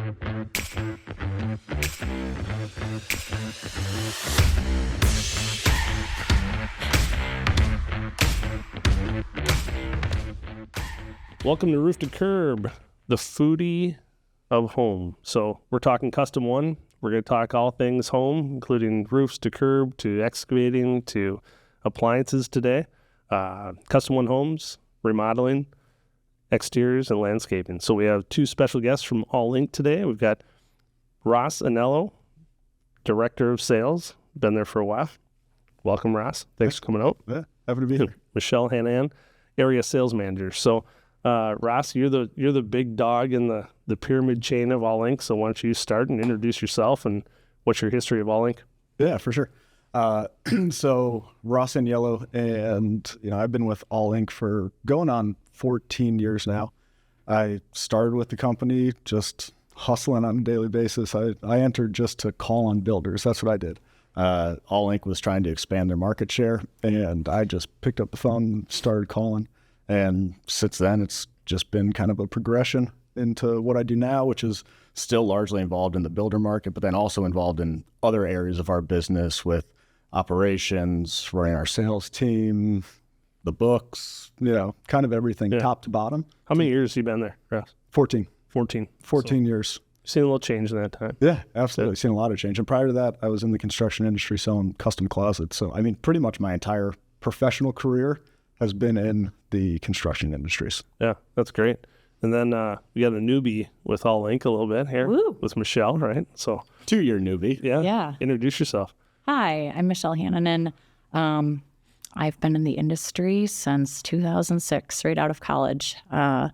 Welcome to Roof to Curb, the foodie of home. So we're talking custom one. We're going to talk all things home, including roofs to curb, to excavating, to appliances today. Custom one homes, remodeling, exteriors, and landscaping. So we have two special guests from All Inc. today. We've got Ross Anello, Director of Sales. Been there for a while. Welcome, Ross. Thanks for coming out. Yeah, happy to be here. Michelle Hanan, Area Sales Manager. So Ross, you're the big dog in the pyramid chain of All Inc. So why don't you start and introduce yourself and what's your history of All Inc.? Yeah, for sure. So Ross Anello, and I've been with All Inc. for going on 14 years now. I started with the company just hustling on a daily basis. I entered just to call on builders. That's what I did. All Inc. was trying to expand their market share, and I just picked up the phone and started calling. And since then, it's just been kind of a progression into what I do now, which is still largely involved in the builder market, but then also involved in other areas of our business with operations, running our sales team, the books, kind of everything, top to bottom. How many years have you been there, Ross? 14 So, years. Seen a little change in that time. Yeah, absolutely. Seen a lot of change. And prior to that, I was in the construction industry selling custom closets. So, pretty much my entire professional career has been in the construction industries. Yeah, that's great. And then we got a newbie with All Inc. a little bit here. Woo. With Michelle, right? So 2-year newbie. Yeah. Introduce yourself. Hi, I'm Michelle Hanan, and I've been in the industry since 2006, right out of college. I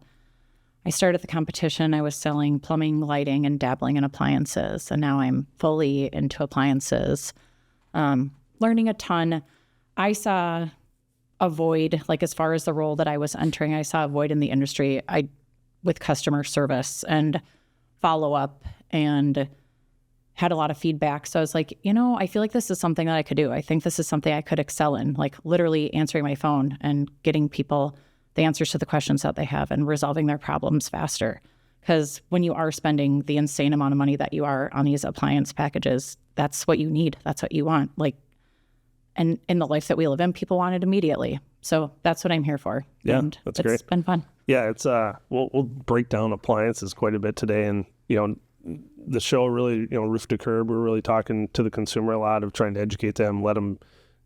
started the competition. I was selling plumbing, lighting, and dabbling in appliances, and now I'm fully into appliances, learning a ton. I saw a void, like as far as the role that I was entering, I saw a void in the industry with customer service and follow-up, and had a lot of feedback. So I was like, I feel like this is something that I could do. I think this is something I could excel in, like literally answering my phone and getting people the answers to the questions that they have and resolving their problems faster. Because when you are spending the insane amount of money that you are on these appliance packages, that's what you need. That's what you want. And in the life that we live in, people want it immediately. So that's what I'm here for. Yeah, and that's great. It's been fun. Yeah, it's we'll break down appliances quite a bit today, and the show really, Roof to Curb, we're really talking to the consumer a lot of trying to educate them, let them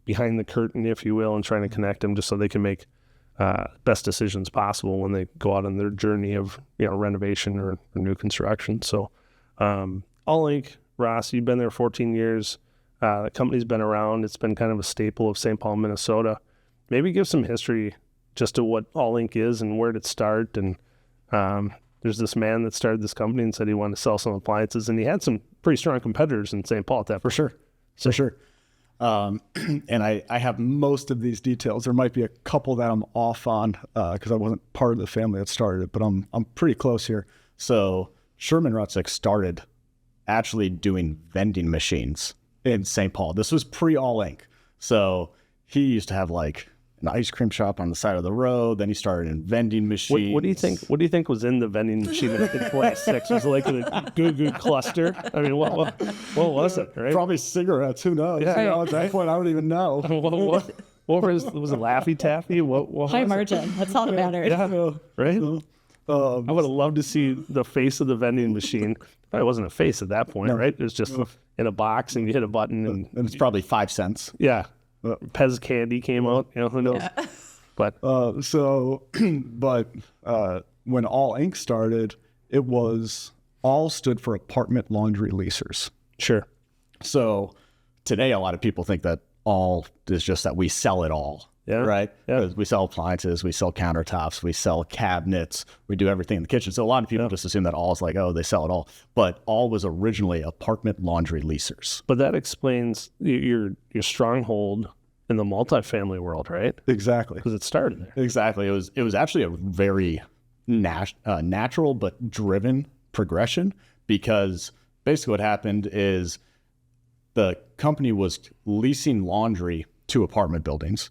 behind the curtain, if you will, and trying to connect them just so they can make best decisions possible when they go out on their journey of renovation or new construction. So, All Inc. Ross, you've been there 14 years. The company's been around. It's been kind of a staple of St. Paul, Minnesota. Maybe give some history just to what All Inc. is and where did it start. And there's this man that started this company and said he wanted to sell some appliances, and he had some pretty strong competitors in St. Paul at that point. For sure. And I have most of these details. There might be a couple that I'm off on because I wasn't part of the family that started it, but I'm pretty close here. So Sherman Rutzik started actually doing vending machines in St. Paul. This was pre-All Inc. So he used to have like an ice cream shop on the side of the road. Then he started in vending machines. What do you think? What do you think was in the vending machine in 26? Was it like a goo cluster? What was it? Right? Probably cigarettes. Who knows? Yeah. At that point, I don't even know. What was it? Laffy Taffy? What High margin. That's all that matters. Yeah, right? I would have loved to see the face of the vending machine. Probably wasn't a face at that point, right? It was just in a box, and you hit a button, and it's probably 5 cents. Yeah. Pez candy came out. Who knows? Yeah. But when All Inc. started, it was All stood for apartment laundry leasers. Sure. So today, a lot of people think that All is just that we sell it all. Yeah. Right? Yeah. Because we sell appliances, we sell countertops, we sell cabinets, we do everything in the kitchen. So a lot of people just assume that All is like, oh, they sell it all. But All was originally apartment laundry leasers. But that explains your stronghold in the multifamily world, right? Exactly. Because it started there. Exactly. It was actually a very natural but driven progression, because basically what happened is the company was leasing laundry to apartment buildings.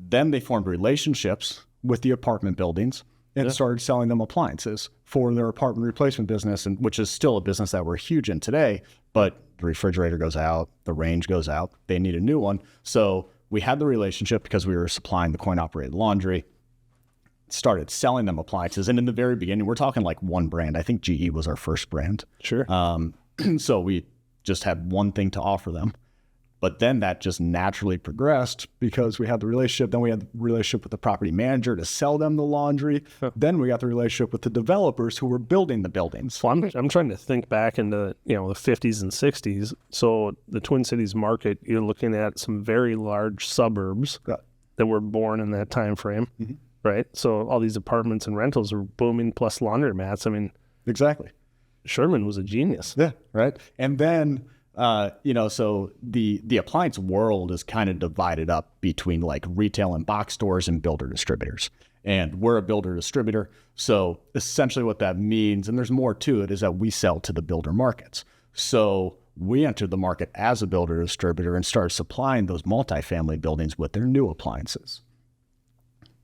Then they formed relationships with the apartment buildings, and started selling them appliances for their apartment replacement business, and which is still a business that we're huge in today. But the refrigerator goes out, the range goes out, they need a new one. So we had the relationship because we were supplying the coin-operated laundry, started selling them appliances. And in the very beginning, we're talking like one brand. I think GE was our first brand. Sure. So we just had one thing to offer them. But then that just naturally progressed because we had the relationship. Then we had the relationship with the property manager to sell them the laundry. Then we got the relationship with the developers who were building the buildings. Well, I'm trying to think back into, the 50s and 60s. So the Twin Cities market, you're looking at some very large suburbs that were born in that time frame, right? So all these apartments and rentals are booming, plus laundromats. I mean, exactly. Sherman was a genius. Yeah, right. And then so the appliance world is kind of divided up between like retail and box stores and builder distributors. And we're a builder distributor. So essentially what that means, and there's more to it, is that we sell to the builder markets. So we entered the market as a builder distributor and started supplying those multifamily buildings with their new appliances.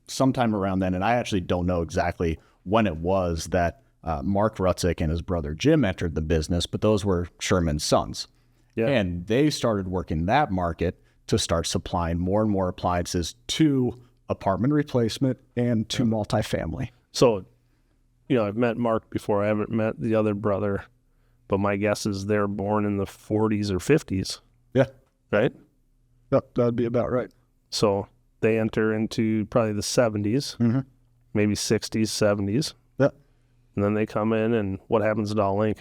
Sometime around then, and I actually don't know exactly when it was that Mark Rutzik and his brother Jim entered the business, but those were Sherman's sons. Yeah. And they started working that market to start supplying more and more appliances to apartment replacement and to multifamily. So, I've met Mark before. I haven't met the other brother, but my guess is they're born in the 40s or 50s. Yeah. Right? Yep, that'd be about right. So they enter into probably the 70s, maybe 60s, 70s. Yeah. And then they come in, and what happens at All Inc?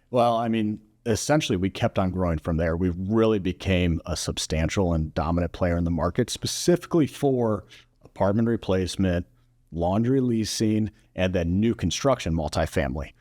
Well, I mean, essentially, we kept on growing from there. We really became a substantial and dominant player in the market, specifically for apartment replacement, laundry leasing, and then new construction multifamily.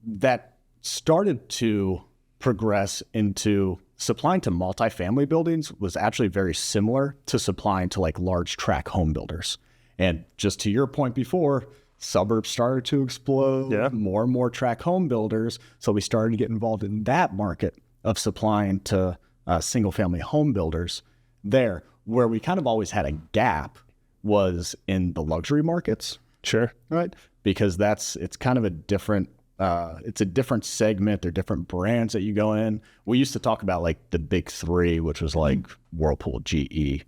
That started to progress into supplying to multifamily buildings was actually very similar to supplying to like large tract home builders. And just to your point before, suburbs started to explode, more and more tract home builders. So we started to get involved in that market of supplying to single family home builders there. Where we kind of always had a gap was in the luxury markets. Sure. Right. Because it's kind of a different, it's a different segment. They're different brands that you go in. We used to talk about like the big three, which was like Whirlpool, GE,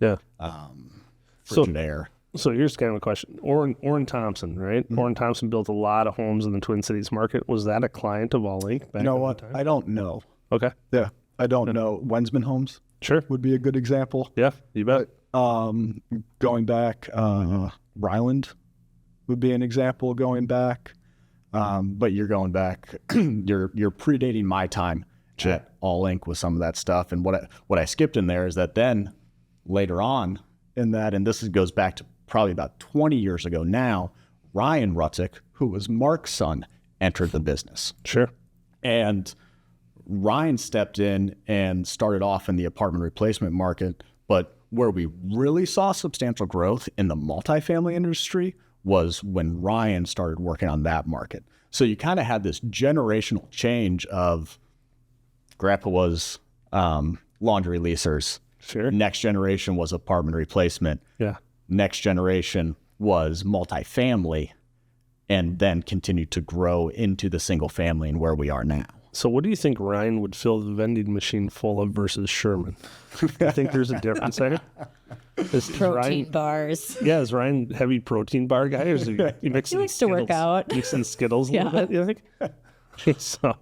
Frigidaire. So here's kind of a question. Orrin Thompson, right? Orrin Thompson built a lot of homes in the Twin Cities market. Was that a client of All Inc? You know what? I don't know. Okay. Yeah, I don't know. Wensman Homes would be a good example. Yeah, you bet. Going back, Ryland would be an example going back. But you're going back, you're predating my time at All Inc with some of that stuff. And what I skipped in there is that then later on in that, and this goes back to probably about 20 years ago now, Ryan Rutzik, who was Mark's son, entered the business. Sure. And Ryan stepped in and started off in the apartment replacement market. But where we really saw substantial growth in the multifamily industry was when Ryan started working on that market. So you kind of had this generational change of Grandpa was laundry leasers. Sure. Next generation was apartment replacement. Yeah. Next generation was multifamily, and then continued to grow into the single family and where we are now. So what do you think Ryan would fill the vending machine full of versus Sherman? I think there's a difference there. Protein bars. Yeah, is Ryan heavy protein bar guy? Or is he mixing He likes to work out. Mixing Skittles a little bit, you think? So,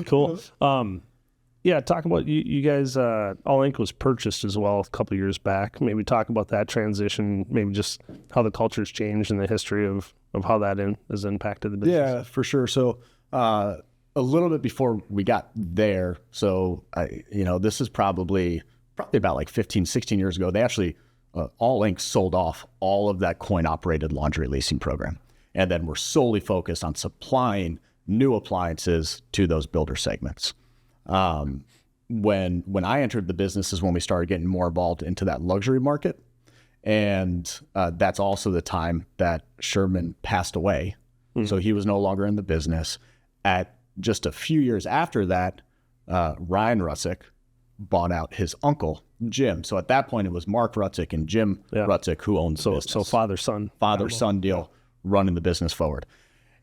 cool. Yeah, talk about you guys, All Inc. was purchased as well a couple of years back. Maybe talk about that transition, maybe just how the culture's changed and the history of how that has impacted the business. Yeah, for sure. So a little bit before we got there, so this is probably about like 15, 16 years ago, they actually, All Inc. sold off all of that coin-operated laundry leasing program. And then we're solely focused on supplying new appliances to those builder segments. When I entered the business is when we started getting more involved into that luxury market. And that's also the time that Sherman passed away. So he was no longer in the business. At just a few years after that, Ryan Rutzik bought out his uncle, Jim. So at that point, it was Mark Rutzik and Jim Rutzik who owned the business. So father-son. Father-son deal. running the business forward.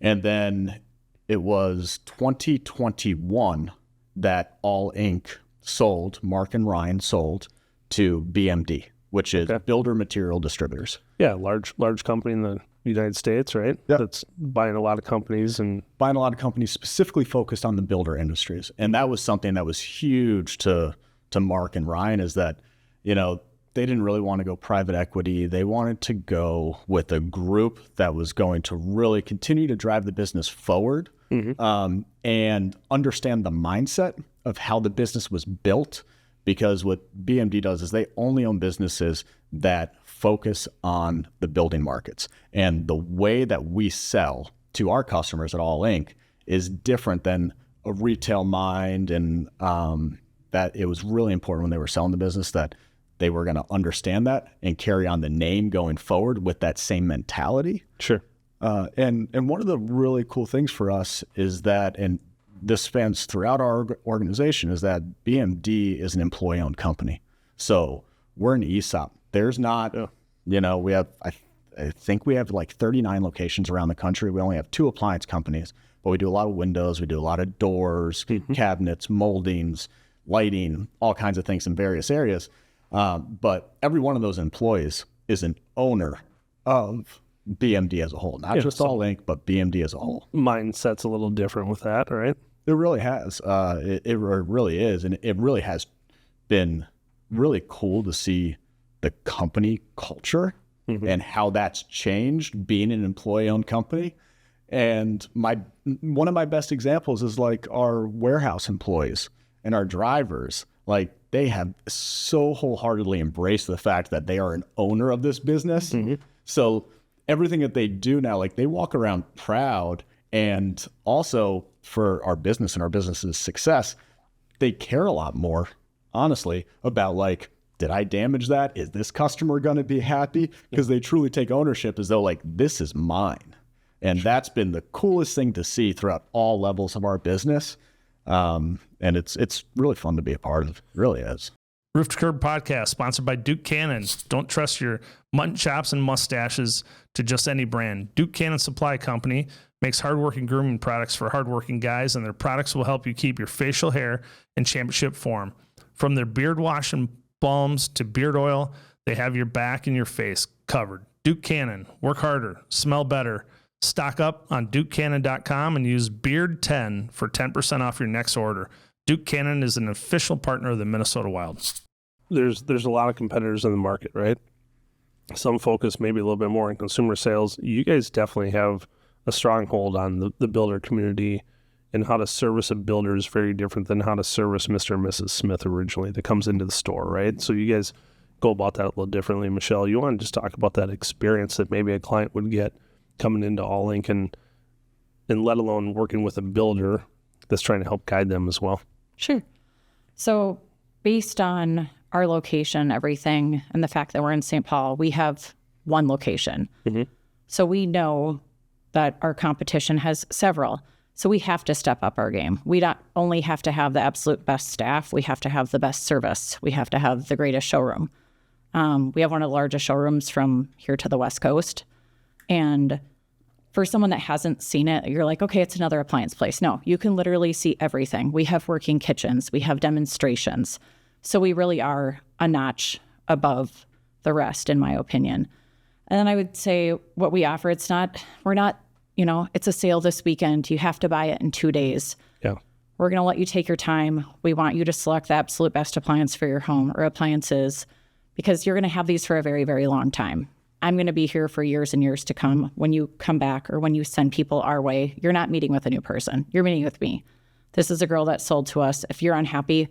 And then it was 2021 that All Inc. sold, Mark and Ryan sold to BMD, which is Builder Material Distributors. Yeah, large company in the United States, right? Yep. That's buying a lot of companies and buying a lot of companies specifically focused on the builder industries. And that was something that was huge to Mark and Ryan, is that, you know, they didn't really want to go private equity. They wanted to go with a group that was going to really continue to drive the business forward, and understand the mindset of how the business was built. Because what BMD does is they only own businesses that focus on the building markets. And the way that we sell to our customers at All Inc. is different than a retail mind. And that it was really important when they were selling the business that they were going to understand that and carry on the name going forward with that same mentality. Sure. And one of the really cool things for us is that, and this spans throughout our organization, is that BMD is an employee-owned company. So we're an ESOP. There's not, you know, we have, I think we have like 39 locations around the country. We only have 2 appliance companies, but we do a lot of windows. We do a lot of doors, cabinets, moldings, lighting, all kinds of things in various areas. But every one of those employees is an owner of BMD as a whole, not just All Inc., but BMD as a whole. Mindset's a little different with that, right? It really has. It really is. And it really has been really cool to see the company culture and how that's changed being an employee-owned company. And one of my best examples is like our warehouse employees and our drivers. Like, they have so wholeheartedly embraced the fact that they are an owner of this business. So everything that they do now, like, they walk around proud. And also for our business and our business's success, they care a lot more, honestly, about like, did I damage that? Is this customer going to be happy? Because they truly take ownership as though like, this is mine. And that's been the coolest thing to see throughout all levels of our business. And it's really fun to be a part of. It really is. Roof to Curb podcast, sponsored by Duke Cannon. Don't trust your mutton chops and mustaches to just any brand. Duke Cannon Supply Company makes hardworking grooming products for hardworking guys, and their products will help you keep your facial hair in championship form. From their beard wash and balms to beard oil, they have your back and your face covered. Duke Cannon, work harder, smell better. Stock up on DukeCannon.com and use BEARD10 for 10% off your next order. Duke Cannon is an official partner of the Minnesota Wild. There's a lot of competitors in the market, right? Some focus maybe a little bit more on consumer sales. You guys definitely have a stronghold on the builder community, and how to service a builder is very different than how to service Mr. and Mrs. Smith originally that comes into the store, right? So you guys go about that a little differently. Michelle, you want to just talk about that experience that maybe a client would get coming into All Inc. and let alone working with a builder that's trying to help guide them as well? Sure. So based on our location, everything, and the fact that we're in St. Paul, we have one location. So we know that our competition has several. So we have to step up our game. We not only have to have the absolute best staff, we have to have the best service. We have to have the greatest showroom. We have one of the largest showrooms from here to the West Coast. And for someone that hasn't seen it, you're like, okay, it's another appliance place. No, you can literally see everything. We have working kitchens. We have demonstrations. So we really are a notch above the rest, in my opinion. And then I would say what we offer, we're not, it's a sale this weekend. You have to buy it in 2 days. Yeah. We're going to let you take your time. We want you to select the absolute best appliance for your home or appliances, because you're going to have these for a very, very long time. I'm going to be here for years and years to come. When you come back or when you send people our way, you're not meeting with a new person. You're meeting with me. This is a girl that sold to us. If you're unhappy,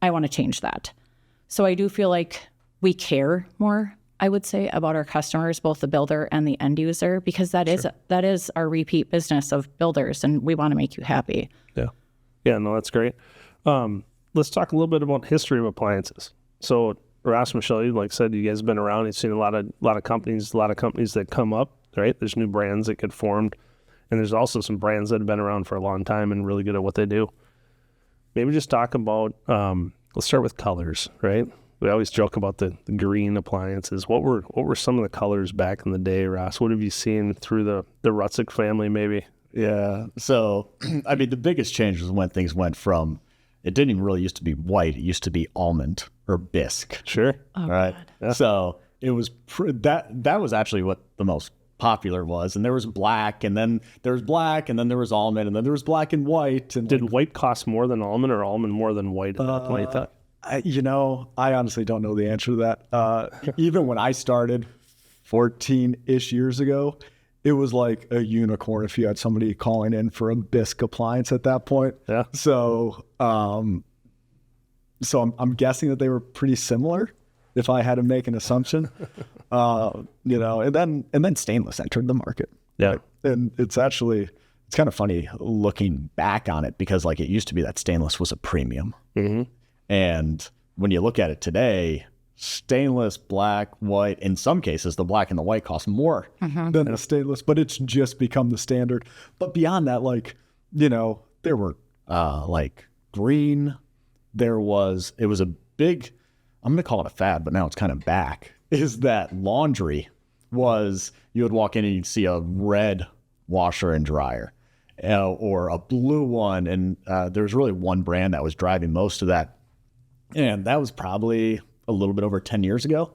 I want to change that. So I do feel like we care more, I would say, about our customers, both the builder and the end user, because that is our repeat business of builders, and we want to make you happy. Yeah, no, that's great. Let's talk a little bit about history of appliances. So Ross, Michelle, you like said, you guys have been around. You've seen a lot of companies that come up, right? There's new brands that get formed, and there's also some brands that have been around for a long time and really good at what they do. Maybe just talk about, let's start with colors, right? We always joke about the green appliances. What were some of the colors back in the day, Ross? What have you seen through the Rutzik family, maybe? Yeah. So, I mean, the biggest change was when things went from, it didn't even really used to be white. It used to be almond or bisque. Sure. Oh, Right. God. Yeah. So it was that was actually what the most popular was. And there was black, and then there was black, and then there was almond, and then there was black and white. And Did white cost more than almond or almond more than white at that point? You thought? I honestly don't know the answer to that. Even when I started 14-ish years ago, it was like a unicorn if you had somebody calling in for a bisque appliance at that point. Yeah. So, I'm guessing that they were pretty similar if I had to make an assumption. And then stainless entered the market. Yeah. And it's kind of funny looking back on it, because like it used to be that stainless was a premium. Mm-hmm. And when you look at it today, stainless, black, white, in some cases, the black and the white cost more than the stainless, but it's just become the standard. But beyond that, there were like green. It was a big, I'm going to call it a fad, but now it's kind of back, is that laundry was, you would walk in and you'd see a red washer and dryer or a blue one. And there was really one brand that was driving most of that. And that was probably a little bit over 10 years ago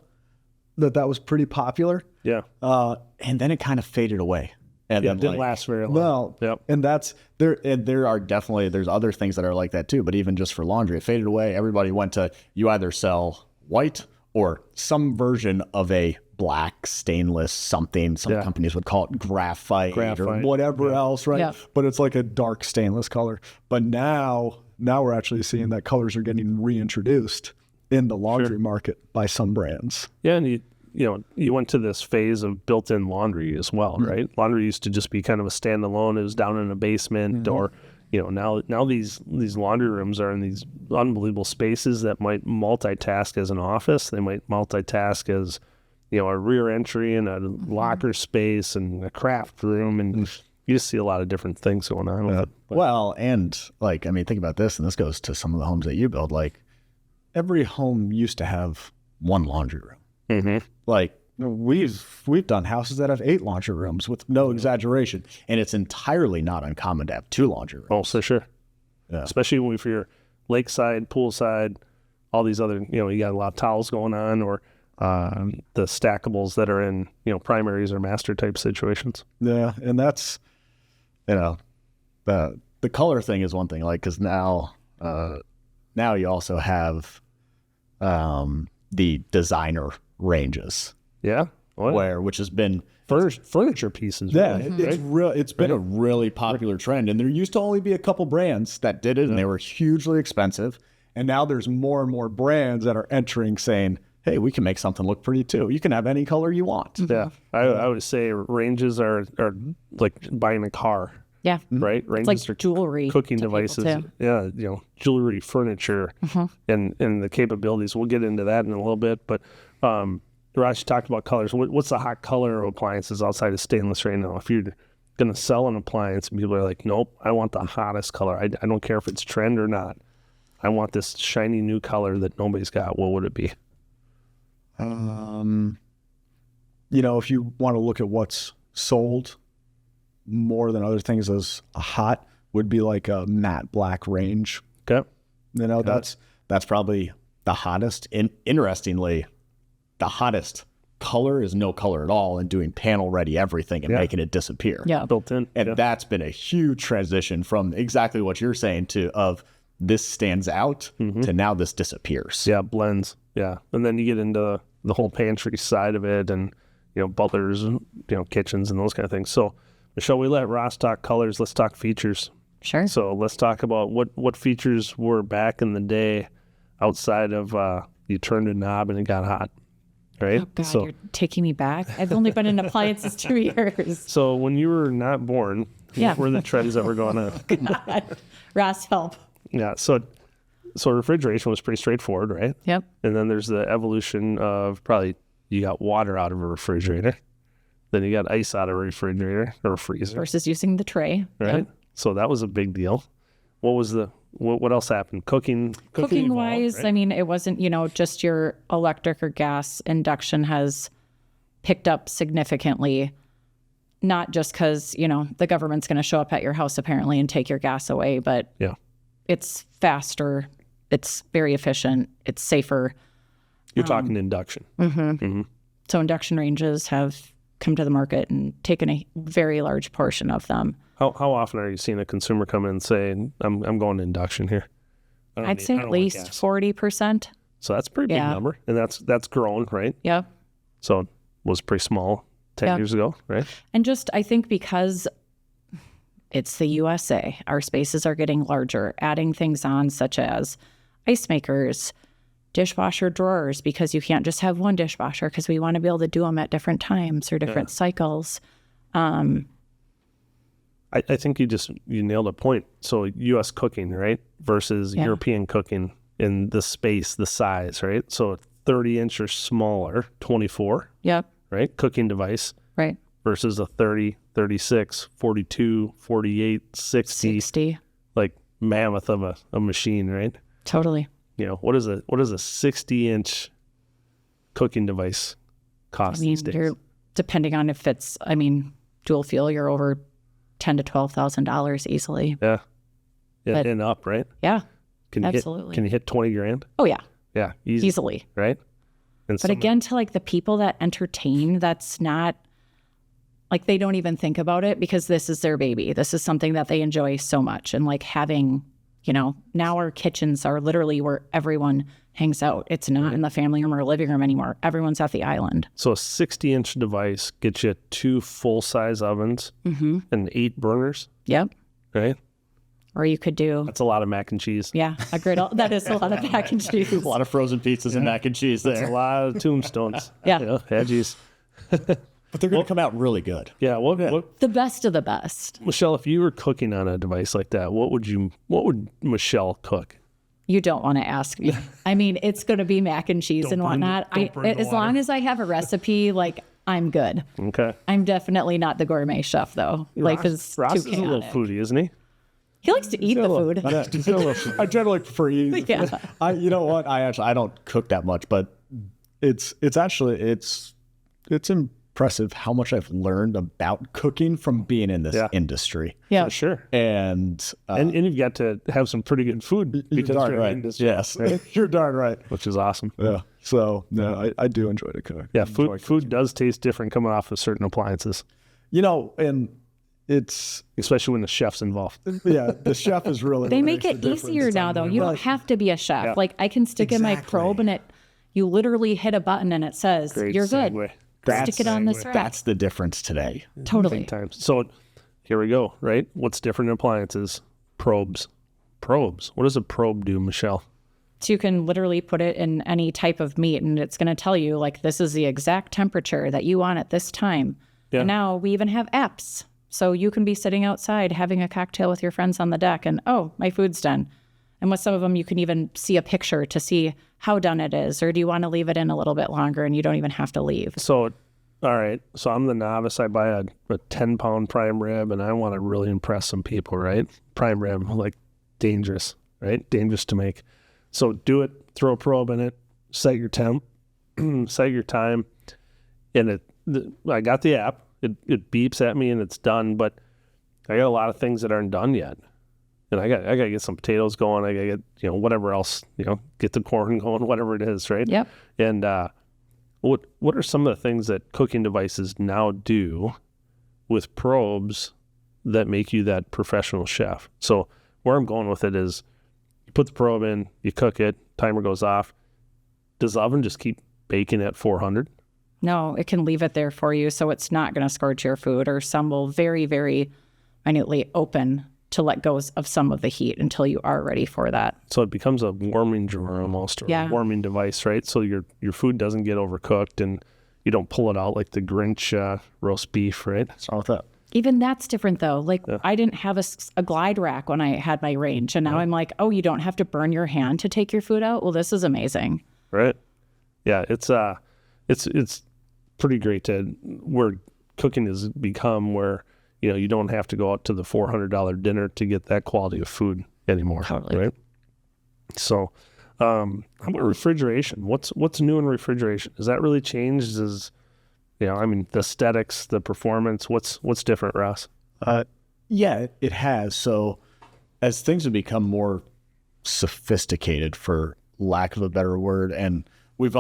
that was pretty popular. Yeah. and then it kind of faded away. And Yeah, then it didn't last very long. Well, Yep. and that's there. and there are definitely, there's other things that are like that too, but even just for laundry, it faded away. Everybody went to, you either sell white or some version of a black stainless something. Some Yeah. companies would call it graphite or Graphite. whatever else, right? Yeah. But it's like a dark stainless color. But now we're actually seeing that colors are getting reintroduced in the laundry market by some brands. Yeah, and you went to this phase of built-in laundry as well, right? Laundry used to just be kind of a standalone. It was down in a basement, or now these laundry rooms are in these unbelievable spaces that might multitask as an office. They might multitask as a rear entry and a locker space and a craft room, and you just see a lot of different things going on with it. But Well, and think about this, and this goes to some of the homes that you build. Like, every home used to have one laundry room. Mhm. Like, we've done houses that have 8 laundry rooms with no exaggeration, and it's entirely not uncommon to have 2 laundry rooms. Oh, so sure. Yeah. Especially if you're lakeside, poolside, all these other, you got a lot of towels going on, or the stackables that are in, primaries or master type situations. Yeah, and that's The color thing is one thing, like, because now you also have the designer ranges, Yeah. Well, which has been furniture pieces. yeah, really, it's been a really popular trend, and there used to only be a couple brands that did it, and they were hugely expensive. and now there's more and more brands that are entering saying, Hey, we can make something look pretty too. You can have any color you want. Yeah. I would say ranges are like buying a car, Yeah. right? It's Ranges like are jewelry. cooking to people, devices. too. Yeah, jewelry, furniture, and the capabilities. We'll get into that in a little bit. But Raj talked about colors. What's the hot color of appliances outside of stainless right now? If you're going to sell an appliance and people are like, nope, I want the hottest color. I don't care if it's trend or not. I want this shiny new color that nobody's got. What would it be? if you want to look at what's sold more than other things as a hot, would be like a matte black range. Okay. That's probably the hottest. Interestingly, the hottest color is no color at all, and doing panel ready everything and Yeah. making it disappear. Yeah. Built in. And Yeah. that's been a huge transition from exactly what you're saying of this stands out to now this disappears. Yeah, blends. Yeah. And then you get into the whole pantry side of it and, butlers, and, kitchens and those kind of things. So, Michelle, we let Ross talk colors. Let's talk features. Sure. So let's talk about what features were back in the day outside of you turned a knob and it got hot, right? Oh, God, so, you're taking me back. I've only been in appliances 2 years. so when you were not born, Yeah. what were the trends that were going on? God. Ross, help. Yeah. So refrigeration was pretty straightforward, right? Yep. And then there's the evolution of probably you got water out of a refrigerator. Then you got ice out of a refrigerator or a freezer, Versus using the tray. right? Yep. So that was a big deal. What was the what else happened? Cooking wise, right? I mean, it wasn't, just your electric or gas. Induction has picked up significantly, not just because, the government's going to show up at your house apparently and take your gas away, but Yeah. it's faster, it's very efficient, it's safer. You're talking induction. So induction ranges have come to the market and taken a very large portion of them. How often are you seeing a consumer come in and say, I'm going to induction here? I'd say at least 40%. So that's a pretty big number. And that's grown, right? Yep. So it was pretty small 10 years ago, right? And just, I think because it's the USA, our spaces are getting larger, adding things on such as ice makers, dishwasher drawers, because you can't just have one dishwasher because we want to be able to do them at different times or different cycles. I think you nailed a point. So U.S. cooking, right, versus European cooking in the space, the size, right? So 30-inch or smaller, 24, Yep. right, cooking device, Right. versus a 30, 36, 42, 48, 60, like mammoth of a machine, right? Totally. What is a 60-inch cooking device cost these days? You're, depending on if it's, dual fuel, you're over $10,000 to $12,000 easily. Yeah. But- And up, right? Yeah. Can you Absolutely. Can you hit 20 grand? Oh yeah. Yeah, Easily. right? And But again, to like the people that entertain, that's not like they don't even think about it because this is their baby. This is something that they enjoy so much. And like having, now our kitchens are literally where everyone hangs out. It's not in the family room or living room anymore. Everyone's at the island. So a 60-inch device gets you 2 full-size ovens and 8 burners, Yep. right? Or you could do, That's a lot of mac and cheese. a griddle. That is a lot of mac and cheese. A lot of frozen pizzas and mac and cheese That's there. a lot of tombstones. Yeah. Veggies. But they're going to come out really good. Yeah. What, The best of the best. Michelle, if you were cooking on a device like that, what would Michelle cook? You don't want to ask me. It's going to be mac and cheese and whatnot. don't burn the As water. long as I have a recipe, I'm good. Okay. I'm definitely not the gourmet chef, though. Life is Ross too is a little chaotic. foodie, isn't he? He likes to eat the food. I generally prefer eating. Yeah. You know what? I don't cook that much, but it's impressive how much I've learned about cooking from being in this industry. Yeah. For sure. And And you've got to have some pretty good food because darn you're right. in this, Yes, you're darn right. which is awesome. Yeah. So no, I do enjoy to cook. Yeah, food does taste different coming off of certain appliances, And it's especially when the chef's involved. the chef is really. They what make makes it the difference. easier now, though. You don't have to be a chef. Yeah. Like I can stick in my probe and you literally hit a button and it says, Great you're good. segue. Stick it on this rack. That's the difference today. Totally. Times. So here we go, right? What's different in appliances? Probes. What does a probe do, Michelle? So you can literally put it in any type of meat and it's going to tell you this is the exact temperature that you want at this time. Yeah. And now we even have apps. So you can be sitting outside having a cocktail with your friends on the deck and, oh, my food's done. And with some of them, you can even see a picture to see how done it is. Or do you want to leave it in a little bit longer and you don't even have to leave? So, all right. So I'm the novice. I buy a 10-pound prime rib and I want to really impress some people, right? Prime rib, dangerous, right? Dangerous to make. So do it, throw a probe in it, set your temp, set your time. And I got the app. It beeps at me and it's done, but I got a lot of things that aren't done yet. And I got to get some potatoes going. I got to get, whatever else, get the corn going, whatever it is, right? Yep. And what are some of the things that cooking devices now do with probes that make you that professional chef? So where I'm going with it is you put the probe in, you cook it, timer goes off. Does the oven just keep baking at 400? No, it can leave it there for you. So it's not going to scorch your food, or some will very, very minutely open to let go of some of the heat until you are ready for that. So it becomes a warming drawer almost, or a warming device, right? So your food doesn't get overcooked and you don't pull it out like the Grinch roast beef, right? What's wrong with that? Even that's different though. I didn't have a glide rack when I had my range, and now I'm like, oh, you don't have to burn your hand to take your food out? Well, this is amazing. Right. Yeah, it's pretty great where cooking has become where, you don't have to go out to the $400 dinner to get that quality of food. anymore. Totally. Right. So, how about refrigeration? What's new in refrigeration? Has that really changed? The aesthetics, the performance, what's different, Ross? Yeah, it has. So as things have become more sophisticated, for lack of a better word, and we've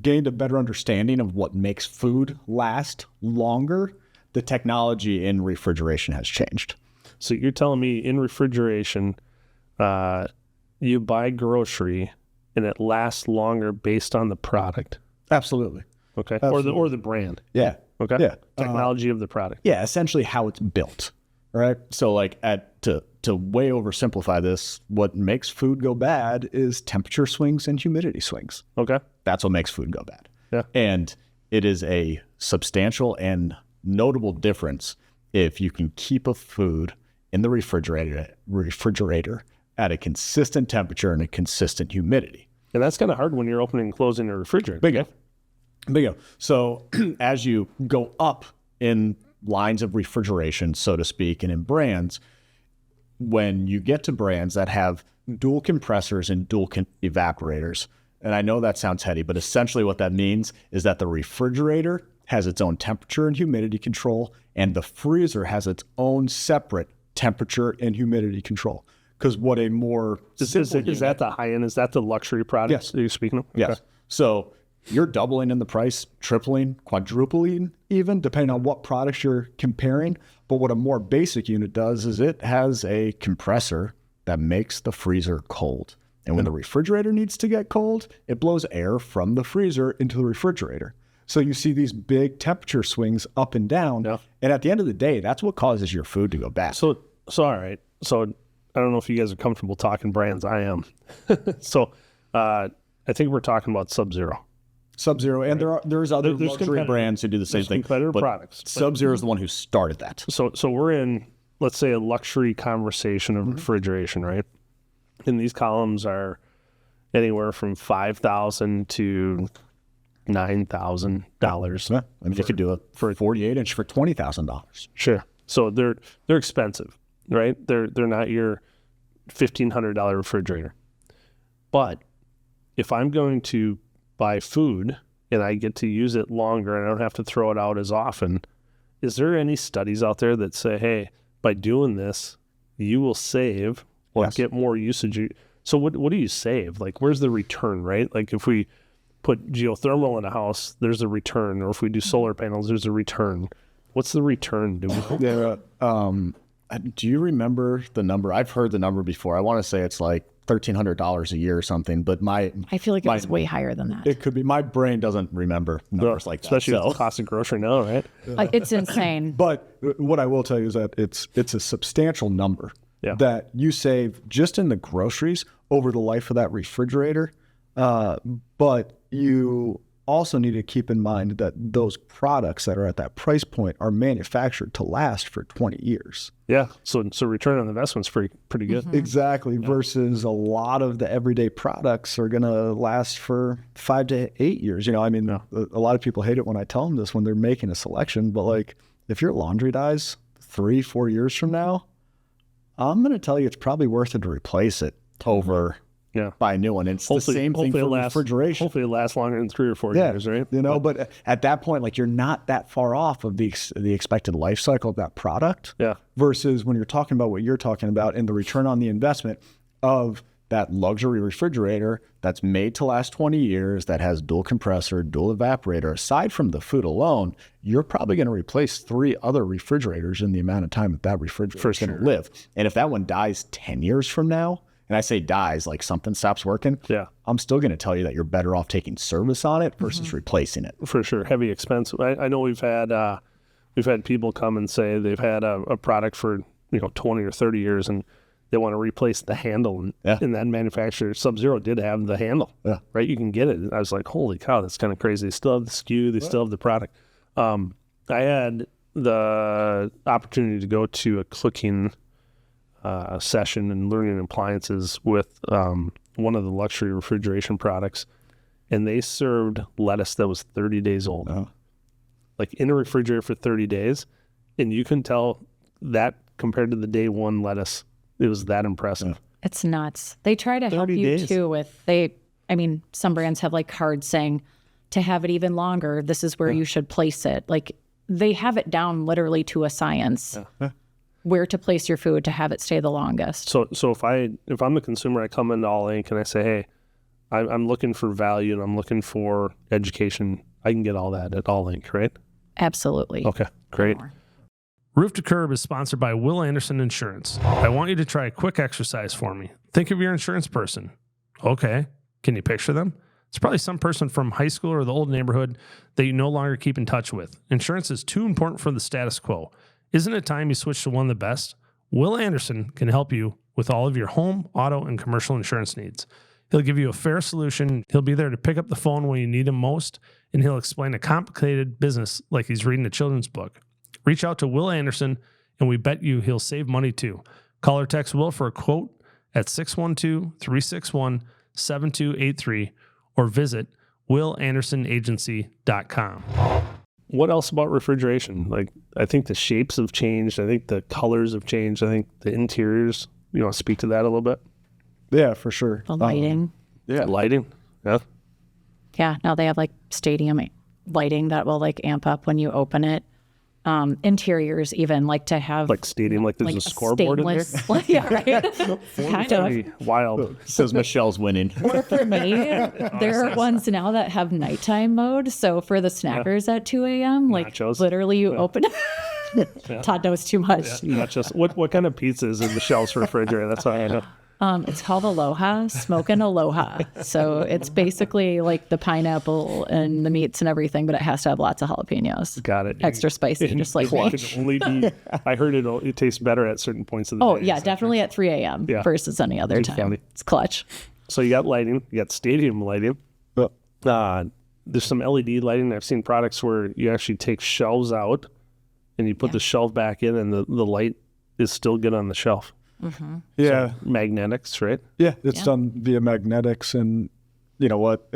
gained a better understanding of what makes food last longer, the technology in refrigeration has changed. So you're telling me in refrigeration, you buy grocery and it lasts longer based on the product. Absolutely. Okay. Absolutely. Or the brand. Yeah. Okay. Yeah. Technology of the product. Yeah, essentially how it's built, right? So like to way oversimplify this, what makes food go bad is temperature swings and humidity swings. Okay. That's what makes food go bad. Yeah. And it is a substantial and notable difference if you can keep a food in the refrigerator at a consistent temperature and a consistent humidity. And that's kind of hard when you're opening and closing a refrigerator. Bingo. So as you go up in lines of refrigeration, so to speak, and in brands, when you get to brands that have dual compressors and dual evaporators, and I know that sounds heady, but essentially what that means is that the refrigerator has its own temperature and humidity control, and the freezer has its own separate temperature and humidity control. Because what a more Is that the high end? Is that the luxury products Yes. that you're speaking of? Yes. Okay. So you're doubling in the price, tripling, quadrupling even, depending on what products you're comparing. But what a more basic unit does is it has a compressor that makes the freezer cold. And when the refrigerator needs to get cold, it blows air from the freezer into the refrigerator. So you see these big temperature swings up and down. Yeah. And at the end of the day, that's what causes your food to go bad. So all right. So I don't know if you guys are comfortable talking brands. I am. So I think we're talking about Sub-Zero. Sub-Zero, and there's other There's luxury competitive- brands who do the same there's thing. competitive but products, but- Sub-Zero is the one who started that. So we're in, let's say, a luxury conversation of refrigeration, right? And these columns are anywhere from $5,000 to $9,000. Yeah, I mean, you could do a 48-inch for $20,000. Sure. So they're expensive, right? They're not your $1,500 refrigerator. But if I'm going to buy food and I get to use it longer and I don't have to throw it out as often, is there any studies out there that say, hey, by doing this, you will save or Yes. get more usage? So what do you save? Like, where's the return, right? Like if we put geothermal in a house, there's a return. Or if we do solar panels, there's a return. What's the return? Do you remember the number? I've heard the number before. I want to say it's like $1,300 a year or something, but I feel like it was way higher than that. it could be. My brain doesn't rember numbers like that. Especially with So. the cost of grocery now, right? It's insane. But what I will tell you is that it's a substantial number Yeah. that you save just in the groceries over the life of that refrigerator. But you also need to keep in mind that those products that are at that price point are manufactured to last for 20 years. Yeah. So return on investment's pretty good. Exactly. Versus a lot of the everyday products are going to last for 5 to 8 years. A lot of people hate it when I tell them this when they're making a selection, but like if your laundry dies 3-4 years from now, I'm going to tell you it's probably worth it to replace it over buy a new one. It's the same thing for refrigeration. Hopefully it lasts longer than 3 or 4 years, right? But at that point, like you're not that far off of the expected life cycle of that product. Yeah. Versus when you're talking about what you're talking about and the return on the investment of that luxury refrigerator that's made to last 20 years, that has dual compressor, dual evaporator. Aside from the food alone, you're probably going to replace 3 other refrigerators in the amount of time that refrigerator is going to live. And if that one dies 10 years from now, and I say dies, like something stops working, I'm still going to tell you that you're better off taking service on it versus replacing it. For sure. Heavy expense. I know we've had people come and say they've had a product for 20 or 30 years and they want to replace the handle. And that manufacturer, Sub-Zero, did have the handle. Yeah. Right? You can get it. I was like, holy cow, that's kind of crazy. They still have the SKU. They still have the product. I had the opportunity to go to a cooking session and learning appliances with one of the luxury refrigeration products, and they served lettuce that was 30 days old, like in a refrigerator for 30 days, and you can tell that compared to the day one lettuce it was that impressive. It's nuts. They try to help 30 you days. too some brands have like cards saying to have it even longer, this is where you should place it. Like they have it down literally to a science where to place your food to have it stay the longest. So if I'm the consumer, I come into All Inc. and I say, hey, I'm looking for value and I'm looking for education. I can get all that at All Inc., right? Absolutely. Okay, great. Roof to Curb is sponsored by Will Anderson Insurance. I want you to try a quick exercise for me. Think of your insurance person. Okay. Can you picture them? It's probably some person from high school or the old neighborhood that you no longer keep in touch with. Insurance is too important for the status quo. Isn't it time you switch to one of the best? Will Anderson can help you with all of your home, auto, and commercial insurance needs. He'll give you a fair solution. He'll be there to pick up the phone when you need him most, and he'll explain a complicated business like he's reading a children's book. Reach out to Will Anderson, and we bet you he'll save money too. Call or text Will for a quote at 612-361-7283 or visit willandersonagency.com. What else about refrigeration? Like, I think the shapes have changed. I think the colors have changed. I think the interiors, you want to speak to that a little bit? Yeah, for sure. The lighting. Yeah. Lighting? Yeah. Yeah. Now they have like stadium lighting that will like amp up when you open it. Interiors even like to have Like stadium, like there's like a scoreboard in there? stainless. Yeah, right. Kind of. Pretty wild. Says Michelle's winning. Or for me, there are ones now that have nighttime mode. So for the snackers at 2 a.m., like Nachos. literally you open it. Todd knows too much. Not just what kind of pizza is in Michelle's refrigerator? That's all I know. It's called Aloha, Smokin' Aloha. So it's basically like the pineapple and the meats and everything, but it has to have lots of jalapenos. Got it. Extra spicy, just like me. It can only be. I heard it tastes better at certain points of the Oh, day. yeah, definitely at 3 a.m. Yeah. versus any other time. funny. It's clutch. So you got lighting, you got stadium lighting. There's some LED lighting. I've seen products where you actually take shelves out and you put the shelf back in and the light is still good on the shelf. Yeah. Magnetics, right? Yeah, it's done via magnetics, and you know what?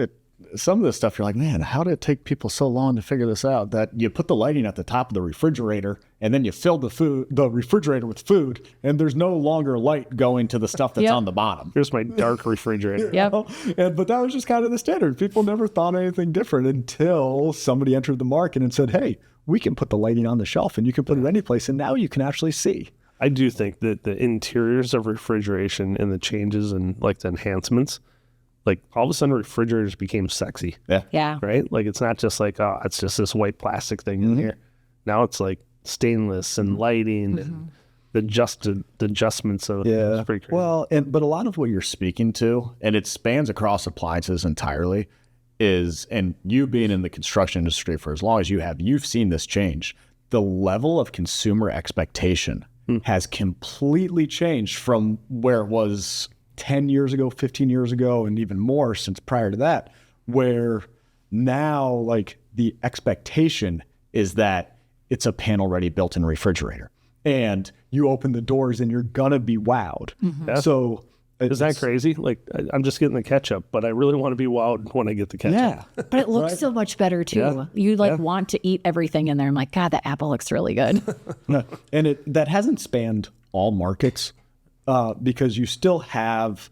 Some of this stuff, you're like, man, how did it take people so long to figure this out? That you put the lighting at the top of the refrigerator, and then you fill the refrigerator with food, and there's no longer light going to the stuff that's Yep. on the bottom. Here's my dark refrigerator. Yep. But that was just kind of the standard. People never thought anything different until somebody entered the market and said, "Hey, we can put the lighting on the shelf, and you can put it any place, and now you can actually see." I do think that the interiors of refrigeration and the changes and like the enhancements, like all of a sudden refrigerators became sexy, Yeah. right? Like it's not just like, oh, it's just this white plastic thing in here. Now it's like stainless and lighting and the adjustments of it's pretty crazy. Well, but a lot of what you're speaking to, and it spans across appliances entirely, is, and you being in the construction industry for as long as you have, you've seen this change. The level of consumer expectation has completely changed from where it was 10 years ago, 15 years ago, and even more since prior to that, where now like the expectation is that it's a panel ready built-in refrigerator and you open the doors and you're gonna be wowed. So is that crazy? Like I'm just getting the ketchup, but I really want to be wowed when I get the ketchup. Yeah. But it looks so much better too. Yeah. You want to eat everything in there. I'm like, God, the apple looks really good. And that hasn't spanned all markets because you still have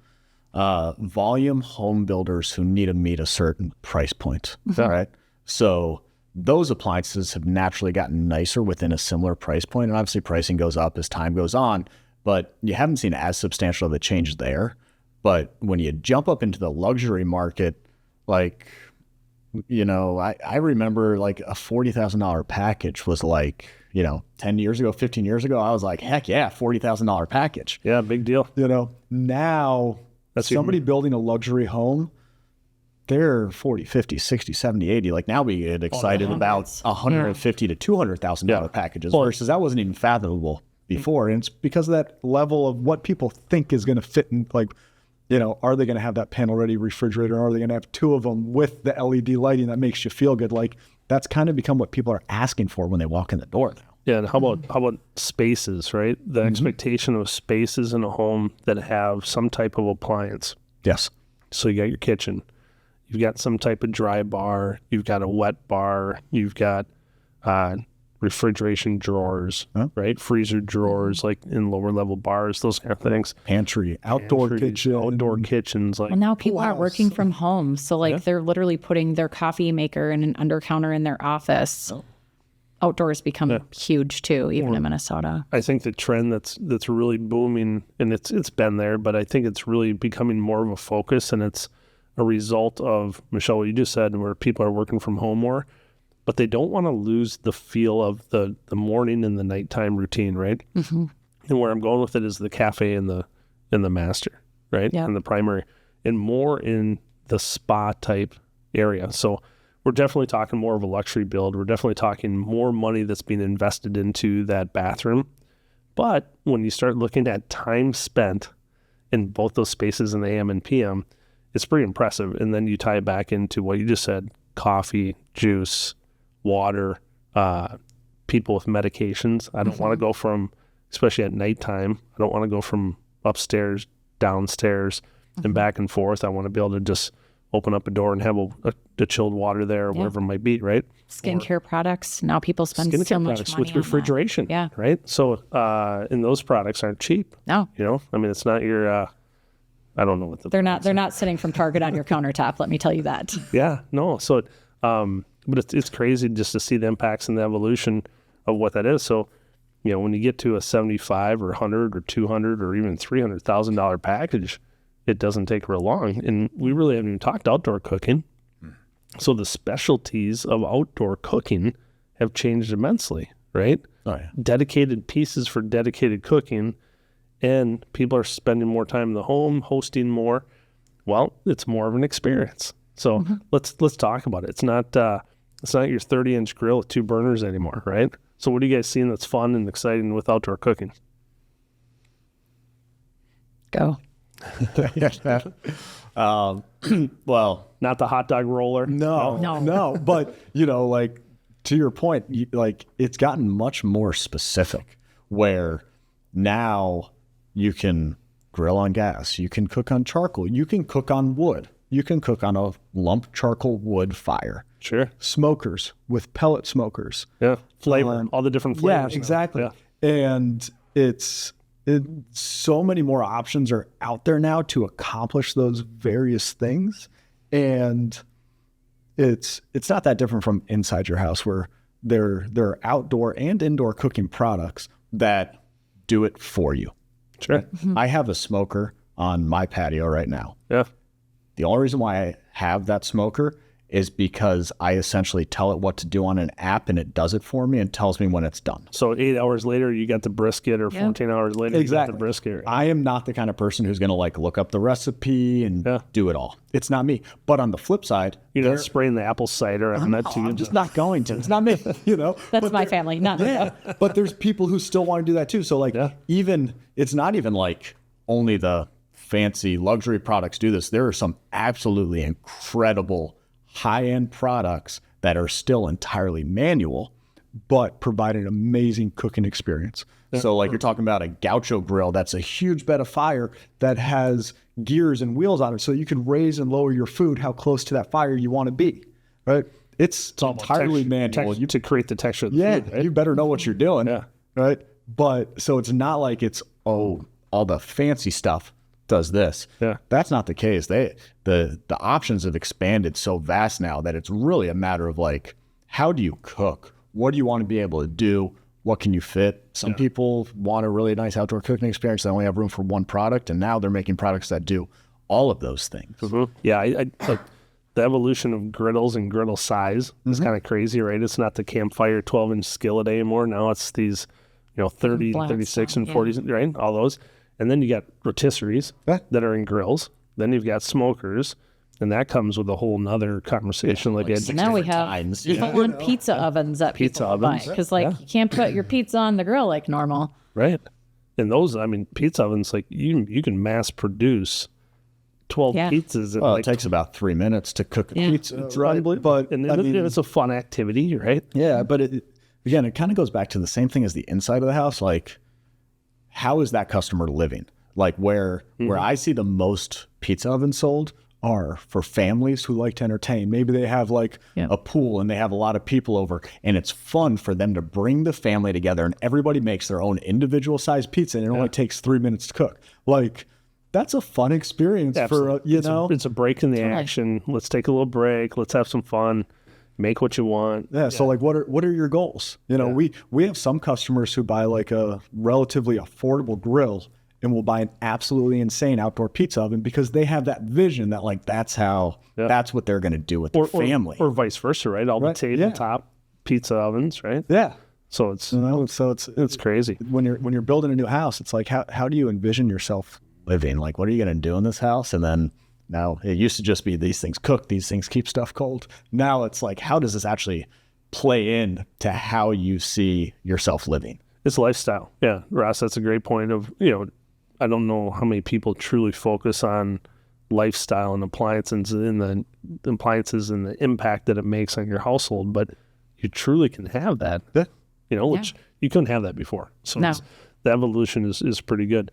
volume home builders who need to meet a certain price point. All right. So those appliances have naturally gotten nicer within a similar price point. And obviously pricing goes up as time goes on, but you haven't seen as substantial of a change there. But when you jump up into the luxury market, like, you know, I remember like a $40,000 package was like, 10 years ago, 15 years ago, I was like, heck yeah, $40,000 package. Yeah, big deal. Now somebody building a luxury home, they're 40, 50, 60, 70, 80. Like now we get excited about $150,000 to $200,000 packages versus that wasn't even fathomable before. And it's because of that level of what people think is going to fit in, like, are they going to have that panel ready refrigerator? Or are they going to have two of them with the LED lighting that makes you feel good? Like that's kind of become what people are asking for when they walk in the door now. Yeah, and how about spaces, right? The expectation of spaces in a home that have some type of appliance. Yes. So you got your kitchen, you've got some type of dry bar, you've got a wet bar, you've got refrigeration drawers, right? Freezer drawers, like in lower level bars, those kind of things. Pantry, outdoor kitchens. Like, Well, now people are working from home. So, like, they're literally putting their coffee maker in an under counter in their office. Outdoors become huge too, even in Minnesota. I think the trend that's really booming, and it's been there, but I think it's really becoming more of a focus, and it's a result of, Michelle, what you just said, where people are working from home more, but they don't want to lose the feel of the morning and the nighttime routine, right? Mm-hmm. And where I'm going with it is the cafe and the master, right? Yeah. And the primary, and more in the spa type area. So we're definitely talking more of a luxury build. We're definitely talking more money that's being invested into that bathroom. But when you start looking at time spent in both those spaces in the AM and PM, it's pretty impressive. And then you tie it back into what you just said: coffee, juice, water, people with medications. I don't want to go from, especially at nighttime, I don't want to go from upstairs, downstairs, and back and forth. I want to be able to just open up a door and have a chilled water there, or whatever it might be, right? Skincare products. Now people spend so much money with refrigeration, right? So, and those products aren't cheap. No. You know, I mean, it's not your, I don't know what they're not sitting from Target on your countertop. Let me tell you that. Yeah, no. So, but it's crazy just to see the impacts and the evolution of what that is. So, you know, when you get to a 75 or 100 or 200 or even $300,000 package, it doesn't take real long. And we really haven't even talked outdoor cooking. So the specialties of outdoor cooking have changed immensely, right? Oh, yeah. Dedicated pieces for dedicated cooking, and people are spending more time in the home, hosting more. Well, it's more of an experience. So let's talk about it. It's not your 30-inch grill with 2 burners anymore, right? So what are you guys seeing that's fun and exciting with outdoor cooking? Go. Well, Not the hot dog roller. No. But, you know, like, to your point, like, it's gotten much more specific, where now you can grill on gas, you can cook on charcoal, you can cook on wood, you can cook on a lump charcoal wood fire. Sure. Smokers with pellet smokers. Yeah. Flavor, all the different flavors. Yeah, exactly. Yeah. And so many more options are out there now to accomplish those various things. And it's not that different from inside your house, where there are outdoor and indoor cooking products that do it for you. Sure. I have a smoker on my patio right now. Yeah. The only reason why I have that smoker is because I essentially tell it what to do on an app, and it does it for me and tells me when it's done. So 8 hours later, you got the brisket, or 14 hours later, you got the brisket. I am not the kind of person who's going to like look up the recipe and do it all. It's not me. But on the flip side, You're not spraying the apple cider on that too. I'm just not going to. It's not me, you know. That's my family, not me. But there's people who still want to do that too. So like, even it's not even like only the fancy luxury products do this. There are some absolutely incredible high-end products that are still entirely manual, but provide an amazing cooking experience. So like, you're talking about a gaucho grill that's a huge bed of fire that has gears and wheels on it, so you can raise and lower your food how close to that fire you want to be, right? It's entirely manual. To create the texture of the food, right? You better know what you're doing, right? But so it's not like it's, all the fancy stuff does this. Yeah. That's not the case. The options have expanded so vast now that it's really a matter of like, how do you cook? What do you want to be able to do? What can you fit? Some people want a really nice outdoor cooking experience. They only have room for one product, and now they're making products that do all of those things. Mm-hmm. Yeah, I like the evolution of griddles and griddle size is kind of crazy, right? It's not the campfire 12-inch skillet anymore. Now it's these, 30, 36, and 40s, right? All those. And then you got rotisseries that are in grills. Then you've got smokers, and that comes with a whole nother conversation. Now we have full-on pizza ovens that people buy, because you can't put your pizza on the grill like normal. Right. And those, pizza ovens, like you can mass produce 12 pizzas. Well, it takes about 3 minutes to cook a pizza. It's unbelievable. But it's a fun activity, right? Yeah, but it kind of goes back to the same thing as the inside of the house. Like, how is that customer living? Like, where I see the most pizza ovens sold are for families who like to entertain. Maybe they have like a pool and they have a lot of people over, and it's fun for them to bring the family together, and everybody makes their own individual sized pizza, and it only takes 3 minutes to cook. Like, that's a fun experience for, it's a break in the action. Let's take a little break. Let's have some fun. Make what you want. Yeah. So like, what are your goals? We have some customers who buy like a relatively affordable grill and will buy an absolutely insane outdoor pizza oven because they have that vision that like, that's what they're going to do with their family. Or vice versa, right? All the tabletop pizza ovens, right? Yeah. So it's, it's crazy. When you're building a new house, it's like, how do you envision yourself living? Like, what are you going to do in this house? And then now it used to just be these things cook, these things keep stuff cold. Now it's like, how does this actually play in to how you see yourself living? It's lifestyle. Yeah. Ross, that's a great point of, I don't know how many people truly focus on lifestyle and appliances and the impact that it makes on your household, but you truly can have that, which you couldn't have that before. So the evolution is pretty good.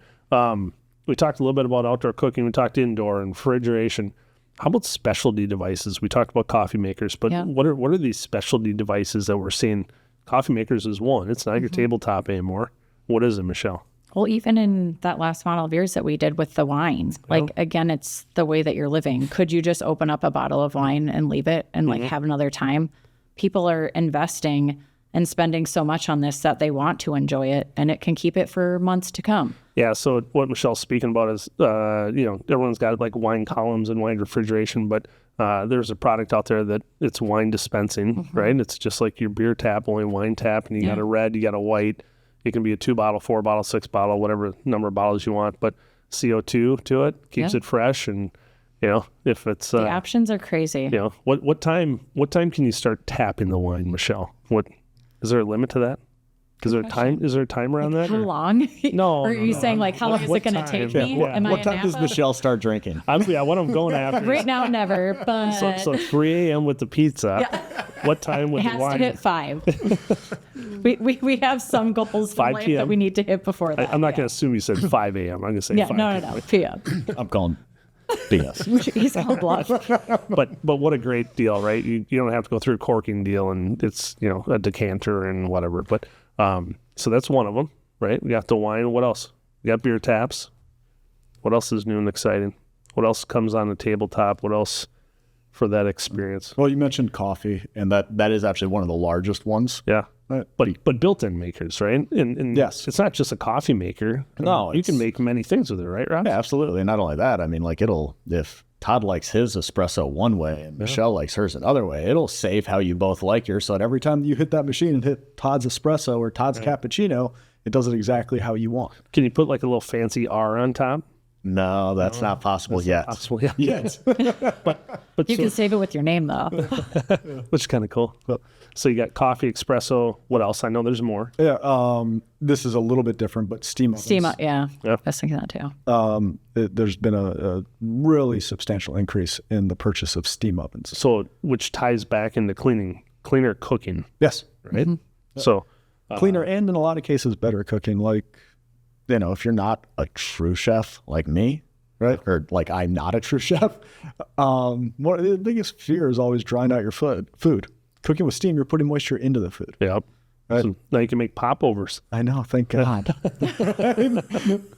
We talked a little bit about outdoor cooking. We talked indoor and refrigeration. How about specialty devices? We talked about coffee makers, but what are these specialty devices that we're seeing? Coffee makers is one. It's not your tabletop anymore. What is it, Michelle? Well, even in that last model of yours that we did with the wine, like, again, it's the way that you're living. Could you just open up a bottle of wine and leave it and like have another time? People are investing and spending so much on this that they want to enjoy it, and it can keep it for months to come. Yeah, so what Michelle's speaking about is, everyone's got like wine columns and wine refrigeration, but there's a product out there that it's wine dispensing, right? It's just like your beer tap, only wine tap, and you got a red, you got a white. It can be a 2-bottle, 4-bottle, 6-bottle, whatever number of bottles you want, but CO2 to it keeps it fresh. And if it's the options are crazy. What time can you start tapping the wine, Michelle? What is there a limit to that? Is there a time around that? How long? No. Or are you saying like how long is it going to take me? What time does Michelle start drinking? What I'm going after. Right now, never. But so 3 a.m. with the pizza. What time with it the wine? has to hit 5. we have some goals in 5 life p.m. that we need to hit before that. I'm not going to assume you said 5 a.m. I'm going to say 5 no, PM. I'm calling BS. He's on bluff. But what a great deal, right? You don't have to go through a corking deal, and it's a decanter and whatever. But so that's one of them, right? We got the wine. What else? We got beer taps. What else is new and exciting? What else comes on the tabletop? What else for that experience? Well, you mentioned coffee, and that is actually one of the largest ones. Yeah. But built-in makers, right? And yes, it's not just a coffee maker. No, you can make many things with it, right, Rob? Yeah, absolutely. And not only that, I mean, like if Todd likes his espresso one way and Michelle likes hers another way, it'll save how you both like yours. So that every time you hit that machine and hit Todd's espresso or Todd's cappuccino, it does it exactly how you want. Can you put like a little fancy R on top? No, that's not possible yet. Yes. but you can save it with your name though. Which is kind of cool. So you got coffee, espresso. What else? I know there's more. Yeah. This is a little bit different, but steam ovens. Yeah. I was thinking that too. There's been a really substantial increase in the purchase of steam ovens. So, which ties back into cleaner cooking. Yes. Right. So cleaner and in a lot of cases better cooking. Like, if you're not a true chef like me, right? Or like I'm not a true chef. The biggest fear is always drying out your food. Cooking with steam, you're putting moisture into the food. Yep. Right. So now you can make popovers. I know. Thank God.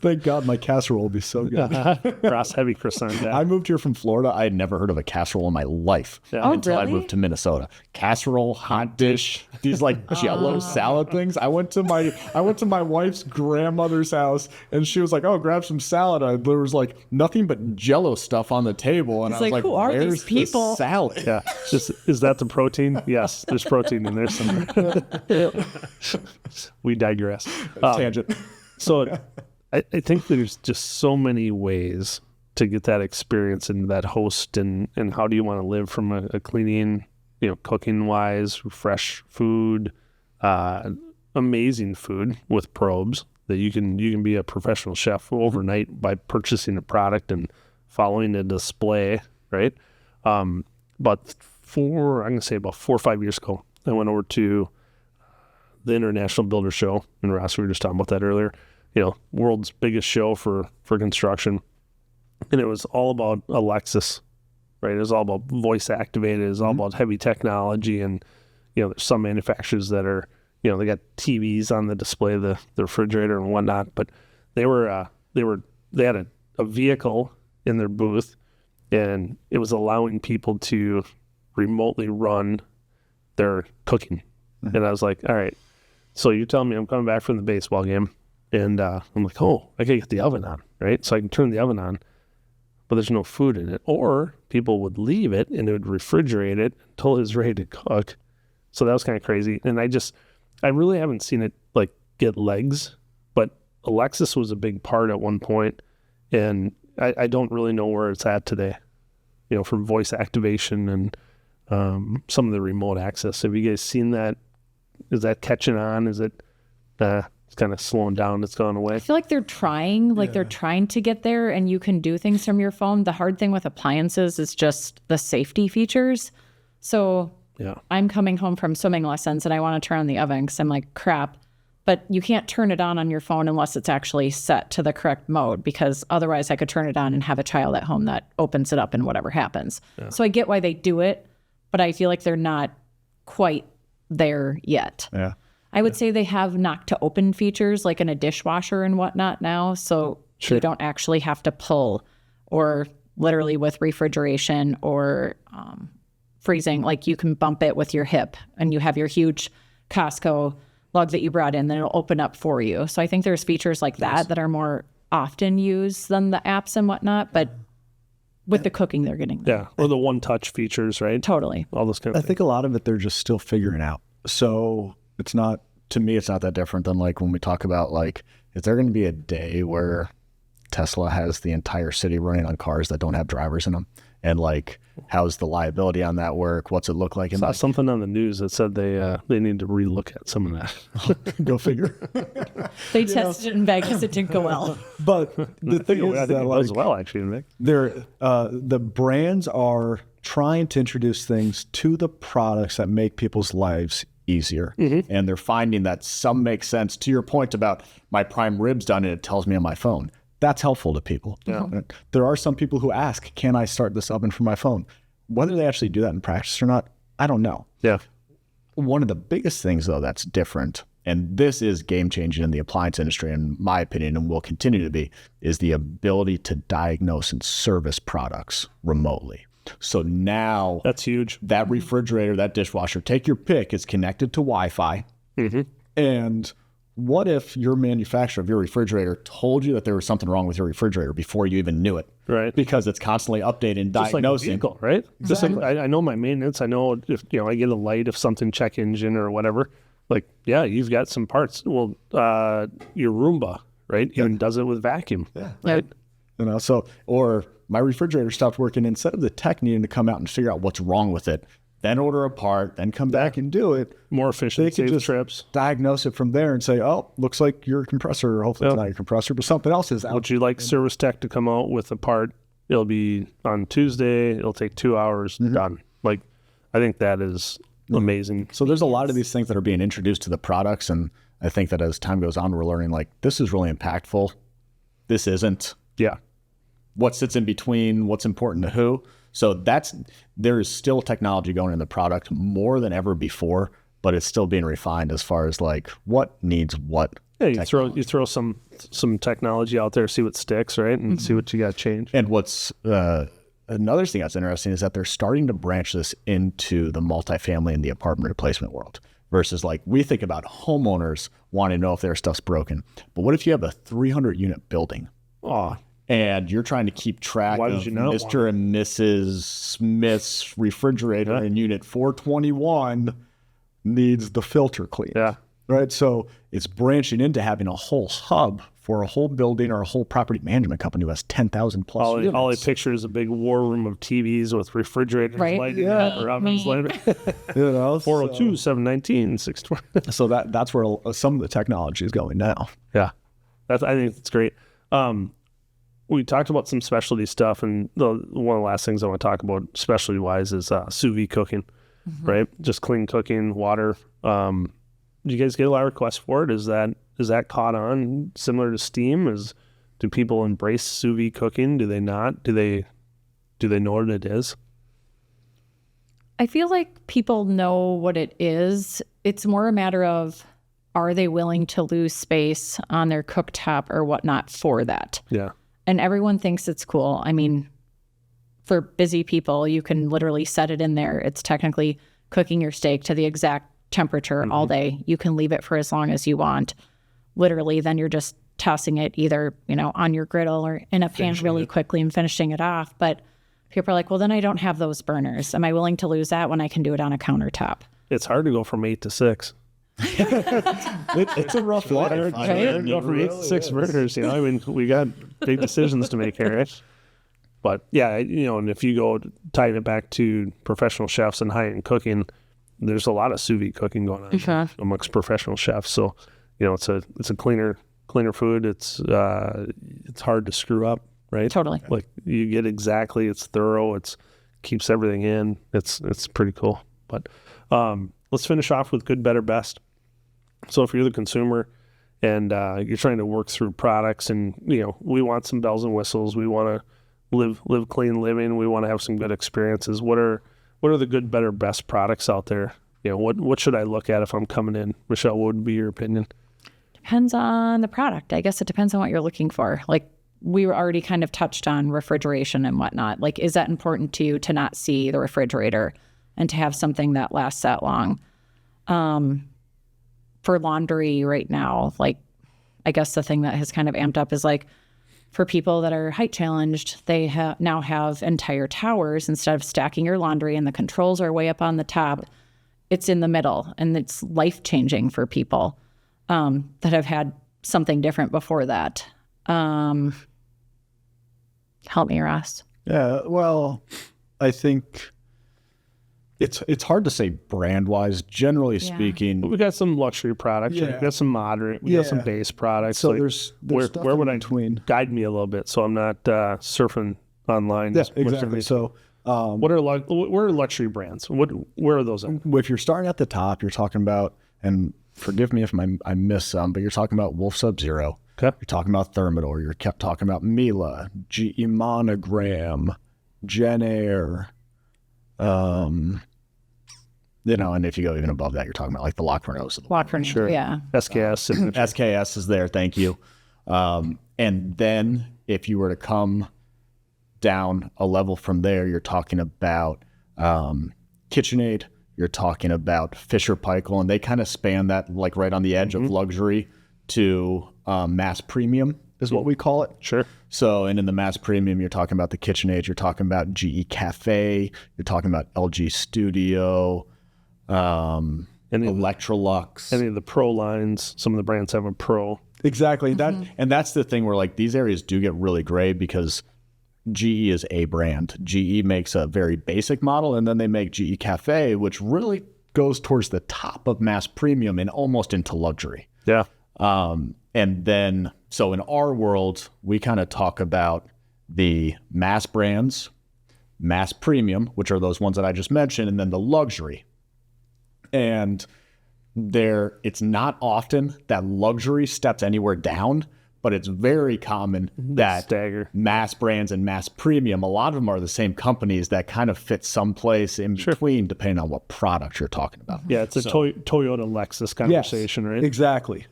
Thank God my casserole will be so good. Ross heavy croissant. I moved here from Florida. I had never heard of a casserole in my life until I moved to Minnesota. Casserole, hot dish, these like Jello salad things. I went to my wife's grandmother's house, and she was like, "Oh, grab some salad." There was like nothing but Jello stuff on the table, and I was like, "Who are "Where's these people?" the salad?" Yeah, is that the protein? Yes, there's protein in there somewhere. We digress. Tangent. So I think there's just so many ways to get that experience and that host and how do you want to live from a cleaning, cooking wise, fresh food, amazing food with probes that you can be a professional chef overnight by purchasing a product and following a display, right? But about 4 or 5 years ago, I went over to the International Builder Show, and Ross, we were just talking about that earlier, world's biggest show for construction. And it was all about Alexis right? It was all about voice activated. It was all about heavy technology, and there's some manufacturers that are, they got TVs on the display of the refrigerator and whatnot, but they had a vehicle in their booth, and it was allowing people to remotely run their cooking. And I was like, all right, so you're telling me I'm coming back from the baseball game, and I'm like, oh, I gotta get the oven on, right? So I can turn the oven on, but there's no food in it. Or people would leave it and it would refrigerate it until it was ready to cook. So that was kind of crazy. And I really haven't seen it like get legs, but Alexis was a big part at one point, and I don't really know where it's at today, from voice activation and some of the remote access. Have you guys seen that? Is that catching on? Is it it's kind of slowing down? It's gone away? I feel like they're trying, they're trying to get there, and you can do things from your phone. The hard thing with appliances is just the safety features. So I'm coming home from swimming lessons and I want to turn on the oven because I'm like, crap. But you can't turn it on your phone unless it's actually set to the correct mode, because otherwise I could turn it on and have a child at home that opens it up and whatever happens. Yeah. So I get why they do it, but I feel like they're not quite there yet. Yeah. I would say they have knock to open features like in a dishwasher and whatnot now. So you don't actually have to pull, or literally with refrigeration or freezing, like you can bump it with your hip and you have your huge Costco lug that you brought in, then it'll open up for you. So I think there's features like that are more often used than the apps and whatnot, but with the cooking, they're getting there. Yeah, or the one-touch features, right? Totally. All those kind of I think a lot of it they're just still figuring out. So it's not, to me, it's not that different than like when we talk about like, is there going to be a day where Tesla has the entire city running on cars that don't have drivers in them? And like, how's the liability on that work? What's it look like? I saw something on the news that said they need to relook at some of that. Go figure. They tested it in Vegas. It didn't go well. But the thing is I think that it like, goes well, actually, Nick. the brands are trying to introduce things to the products that make people's lives easier. Mm-hmm. And they're finding that some make sense. To your point about my prime rib's done and it tells me on my phone. That's helpful to people. Yeah. There are some people who ask, can I start this oven from my phone? Whether they actually do that in practice or not, I don't know. Yeah. One of the biggest things, though, that's different, and this is game-changing in the appliance industry, in my opinion, and will continue to be, is the ability to diagnose and service products remotely. So now... That's huge. That refrigerator, that dishwasher, take your pick, is connected to Wi-Fi. Mm-hmm. And... what if your manufacturer of your refrigerator told you that there was something wrong with your refrigerator before you even knew it? Right. Because it's constantly updating and diagnosing. Just like a vehicle, right? Exactly. Just like I know my maintenance. I know if I get a light, if something check engine or whatever, like, yeah, you've got some parts. Well, your Roomba, right? Even does it with vacuum. Yeah. Right. So, or my refrigerator stopped working. Instead of the tech needing to come out and figure out what's wrong with it, then order a part, then come back and do it. More efficient, they can just trips. Diagnose it from there and say, oh, looks like your compressor, or hopefully it's not your compressor, but something else is out. Would you like service tech to come out with a part? It'll be on Tuesday. It'll take 2 hours, done. Like, I think that is amazing. So there's a lot of these things that are being introduced to the products, and I think that as time goes on, we're learning, like, this is really impactful. This isn't. Yeah. What sits in between, what's important to who. So there is still technology going in the product more than ever before, but it's still being refined as far as like what needs what. Yeah, you throw some technology out there, see what sticks, right, and see what you got to change. And what's another thing that's interesting is that they're starting to branch this into the multifamily and the apartment replacement world. Versus like we think about homeowners wanting to know if their stuff's broken, but what if you have a 300-unit building? Oh. And you're trying to keep track of Mr. and Mrs. Smith's refrigerator in unit 421 needs the filter cleaned. Yeah. Right. So it's branching into having a whole hub for a whole building or a whole property management company who has 10,000 plus units. All I picture is a big war room of TVs with refrigerators lighting up or ovens lighting up. 402, 719, 620. So that's where some of the technology is going now. Yeah. I think that's great. We talked about some specialty stuff, and one of the last things I want to talk about specialty-wise is sous vide cooking, right? Just clean cooking, water. Do you guys get a lot of requests for it? Is that caught on similar to steam? Do people embrace sous vide cooking? Do they not? Do they know what it is? I feel like people know what it is. It's more a matter of, are they willing to lose space on their cooktop or whatnot for that? Yeah. And everyone thinks it's cool. I mean, for busy people, you can literally set it in there. It's technically cooking your steak to the exact temperature all day. You can leave it for as long as you want. Literally, then you're just tossing it either, on your griddle or in a pan really quickly and finishing it off. But people are like, well, then I don't have those burners. Am I willing to lose that when I can do it on a countertop? It's hard to go from 8 to 6. It's a rough life. Right? Go from 8 to 6 burners. I mean, we got big decisions to make here, right? But yeah, and if you go tying it back to professional chefs and high-end cooking, there's a lot of sous vide cooking going on amongst professional chefs. So, it's a cleaner food. It's hard to screw up, right? Totally. Like you get exactly, it's thorough. It's keeps everything in. It's pretty cool. But let's finish off with good, better, best. So if you're the consumer and you're trying to work through products, and we want some bells and whistles, we want to live clean living, we want to have some good experiences. What are the good, better, best products out there? What should I look at if I'm coming in? Michelle, what would be your opinion? Depends on the product. I guess it depends on what you're looking for. Like we were already kind of touched on refrigeration and whatnot. Like, is that important to you to not see the refrigerator and to have something that lasts that long? For laundry right now, like, I guess the thing that has kind of amped up is like, for people that are height challenged, they now have entire towers. Instead of stacking your laundry and the controls are way up on the top, it's in the middle, and it's life-changing for people that have had something different before that. Help me, Ross. Yeah, well, I think it's hard to say brand-wise. Generally speaking, we got some luxury products. Yeah. We got some moderate. We got some base products. So like, there's stuff where in would I between. guide me a little bit so I'm not surfing online? Yeah, exactly. So what are luxury brands? Where are those at? if you're starting at the top, you're talking about, and forgive me if I miss some, but you're talking about Wolf Sub-Zero. Okay. You're talking about Thermador. You're kept talking about Miele, GE Monogram, Gen Air. And if you go even above that, you're talking about like the Lockburnos. Lockburn, sure. Yeah. SKS. Signature. SKS is there. Thank you. And then if you were to come down a level from there, you're talking about KitchenAid. You're talking about Fisher Paykel, and they kind of span that like right on the edge of luxury to mass premium is what we call it. Sure. So, and in the mass premium, you're talking about the KitchenAid. You're talking about GE Cafe. You're talking about LG Studio. Electrolux, Any of the pro lines, some of the brands have a pro. exactly that, and that's the thing where like these areas do get really gray because GE is a brand. GE makes a very basic model, and then they make GE Cafe, which really goes towards the top of mass premium and almost into luxury. Yeah. And then, so in our world, we kind of talk about the mass brands, mass premium, which are those ones that I just mentioned, and then the luxury. And it's not often that luxury steps anywhere down, but it's very common that Stagger. mass brands and mass premium, a lot of them are the same companies that kind of fit someplace in between, depending on what product you're talking about. Yeah, it's a Toyota Lexus conversation, right? Exactly.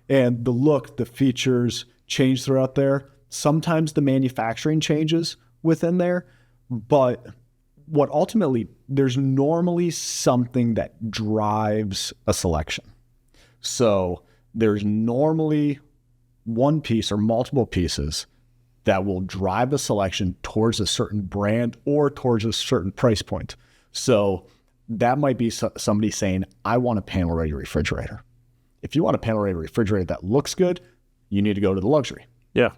And the look, the features change throughout there. Sometimes the manufacturing changes within there, but what ultimately, there's normally something that drives a selection. So there's normally one piece or multiple pieces that will drive a selection towards a certain brand or towards a certain price point. So that might be somebody saying, I want a panel ready refrigerator. If you want a panel ready refrigerator that looks good, you need to go to the luxury Yeah.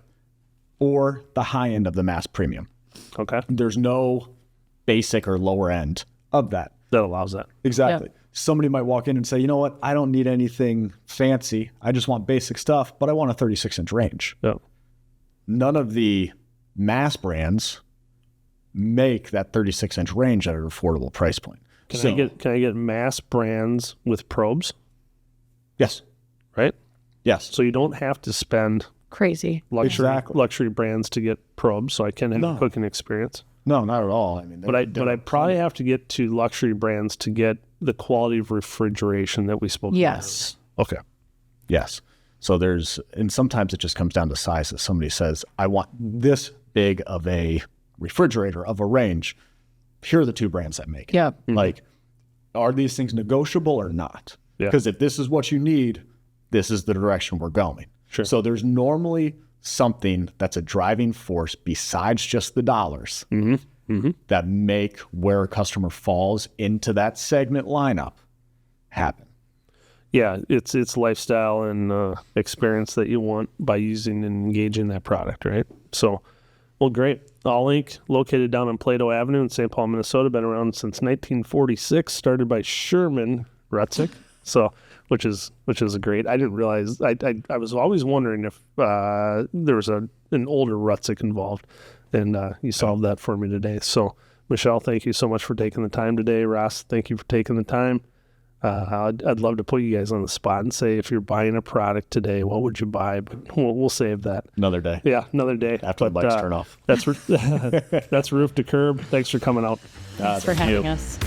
or the high end of the mass premium. Okay. There's no basic or lower end of that. That allows that. Exactly. Yep. Somebody might walk in and say, you know what? I don't need anything fancy. I just want basic stuff, but I want a 36-inch range. Yeah. None of the mass brands make that 36-inch range at an affordable price point. Can I get mass brands with probes? Yes. Right? Yes. So you don't have to spend Crazy. luxury Exactly. luxury brands to get probes, so I can have a cooking experience. No, not at all. I mean, But I probably have to get to luxury brands to get the quality of refrigeration that we spoke about. Yes. Okay. Yes. So and sometimes it just comes down to size. If somebody says, I want this big of a refrigerator, of a range, here are the 2 brands that make it. Yeah. Like, are these things negotiable or not? Yeah. Because if this is what you need, this is the direction we're going. Sure. So there's normally something that's a driving force besides just the dollars that make where a customer falls into that segment lineup happen. Yeah, it's lifestyle and experience that you want by using and engaging that product, right? So, well, great. All Inc., located down on Plato Avenue in St. Paul, Minnesota, been around since 1946, started by Sherman Rutzick. So, which is great. I didn't realize. I was always wondering if there was an older Rutzick involved, and you solved that for me today. So, Michelle, thank you so much for taking the time today. Ross, thank you for taking the time. I'd love to put you guys on the spot and say, if you're buying a product today, what would you buy? But we'll save that. Another day. Yeah, another day. After the lights turn off. That's Roof to Curb. Thanks for coming out. Thanks for having us.